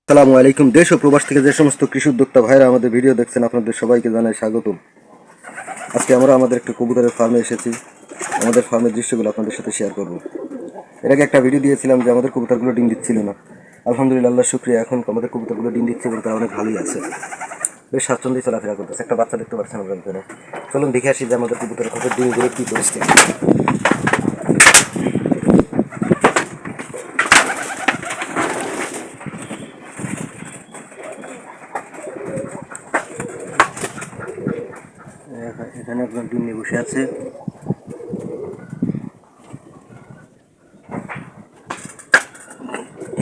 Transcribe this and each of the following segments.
আসসালামু আলাইকুম। দেশ ও প্রবাস থেকে যে সমস্ত কৃষি উদ্যোক্তা ভাইরা আমাদের ভিডিও দেখছেন, আপনাদের সবাইকে জানাই স্বাগতম। আজকে আমরা আমাদের একটা কবুতরের ফার্মে এসেছি। আমাদের ফার্মের দৃশ্যগুলো আপনাদের সাথে শেয়ার করব। এর আগে একটা ভিডিও দিয়েছিলাম যে আমাদের কবুতরগুলো ডিম দিচ্ছিল না। আলহামদুলিল্লাহ, আল্লাহ শুকরিয়া, এখন আমাদের কবুতরগুলো ডিম দিচ্ছে এবং তারা অনেক ভালোই আছে, বেশ স্বাচ্ছন্দ্যে চলাফেরা করতেছে। একটা বাচ্চা দেখতে পাচ্ছেন আমরা ভিতরে। চলুন দেখে আসি যে আমাদের কবুতরের কত ডিমগুলো কী পরিস্থিতি। এখানে একজন ডিম নিয়ে বসে আছে।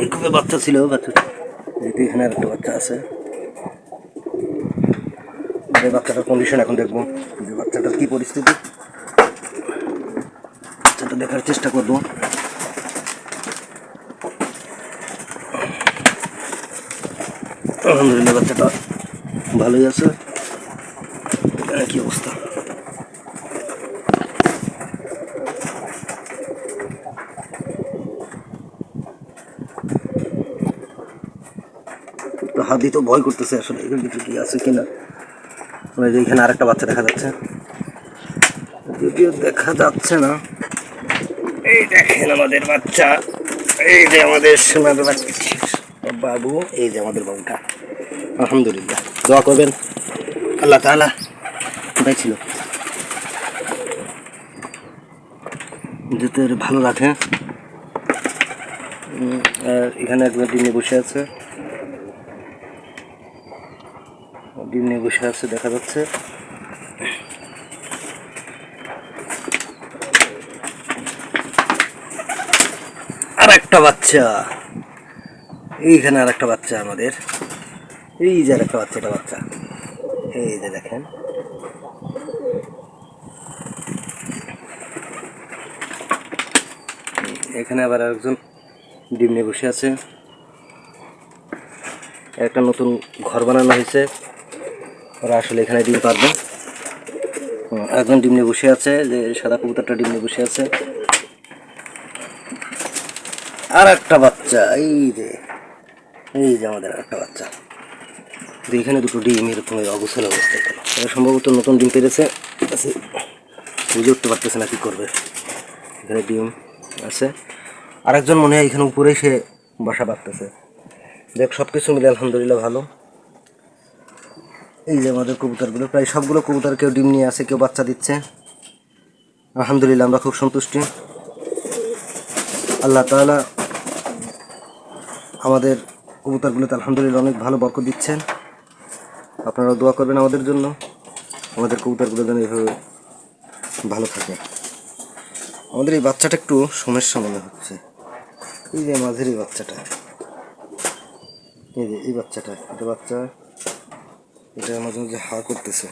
এই খুবই বাচ্চা ছিল, এখানে আর একটা বাচ্চা আছে। বাচ্চাটার কন্ডিশন এখন দেখবো যে বাচ্চাটার কি পরিস্থিতি, বাচ্চাটা দেখার চেষ্টা করবো। আলহামদুলিল্লাহ, বাচ্চাটা ভালোই আছে। কি অবস্থা, হাত দিতে ভয় করতেছে আসলে, এখানে কিছু কি আছে কিনা। এখানে আরেকটা বাচ্চা দেখা যাচ্ছে, যদিও দেখা যাচ্ছে না। এই দেখেন আমাদের বাচ্চা, এই যে আমাদের সোনার বাবু, এই যে আমাদের বাবুটা। আলহামদুলিল্লাহ, দোয়া করবেন আল্লাহ তাআলা কোথায় ছিল যাতে ভালো রাখে। আর এখানে একবার ডিম নিয়ে বসে আছে, ডিম নিয়ে বসে আছে দেখা যাচ্ছে। আর একটা বাচ্চা, এইখানে আর একটা বাচ্চা আমাদের, এই যে আর একটা বাচ্চা, এটা বাচ্চা, এই যে দেখেন। এখানে আবার একজন ডিম নিয়ে বসে আছে। একটা নতুন ঘর বানানো হয়েছে, ওরা আসলে এখানে ডিম পারবে। একজন ডিম নিয়ে বসে আছে, যে সাদা কবুতরটা ডিম নিয়ে বসে আছে। আর একটা বাচ্চা, এই যে আমাদের আর একটা বাচ্চা। এখানে দুটো ডিম এরকম অগোছালো অবস্থায় গেল। এরা সম্ভবত নতুন ডিম পেরেছে, বুঝে উঠতে পারতেছে না কি করবে। এখানে ডিম আছে, আরেকজন মনে হয় এখানে উপরে সে বাসা বাঁধতেছে। দেখ, সব কিছু মিলে আলহামদুলিল্লাহ ভালো। এই যে আমাদের কবুতরগুলো, প্রায় সবগুলো কবুতর কেউ ডিম নিয়ে আসে, কেউ বাচ্চা দিচ্ছে। আলহামদুলিল্লাহ, আমরা খুব সন্তুষ্টি। আল্লাহ তাআলা আমাদের কবুতরগুলোতে আলহামদুলিল্লাহ অনেক ভালো বরকত দিচ্ছেন। আপনারাও দোয়া করবেন আমাদের জন্য, আমাদের কবুতরগুলো যেন এভাবে ভালো থাকে। আমাদের এই বাচ্চাটা একটু সমস্যা মনে হচ্ছে, এই যে মাঝের এই বাচ্চাটা, এই যে এই বাচ্চাটা, এটা বাচ্চা, এটা মাঝে মাঝে হা করতেছে।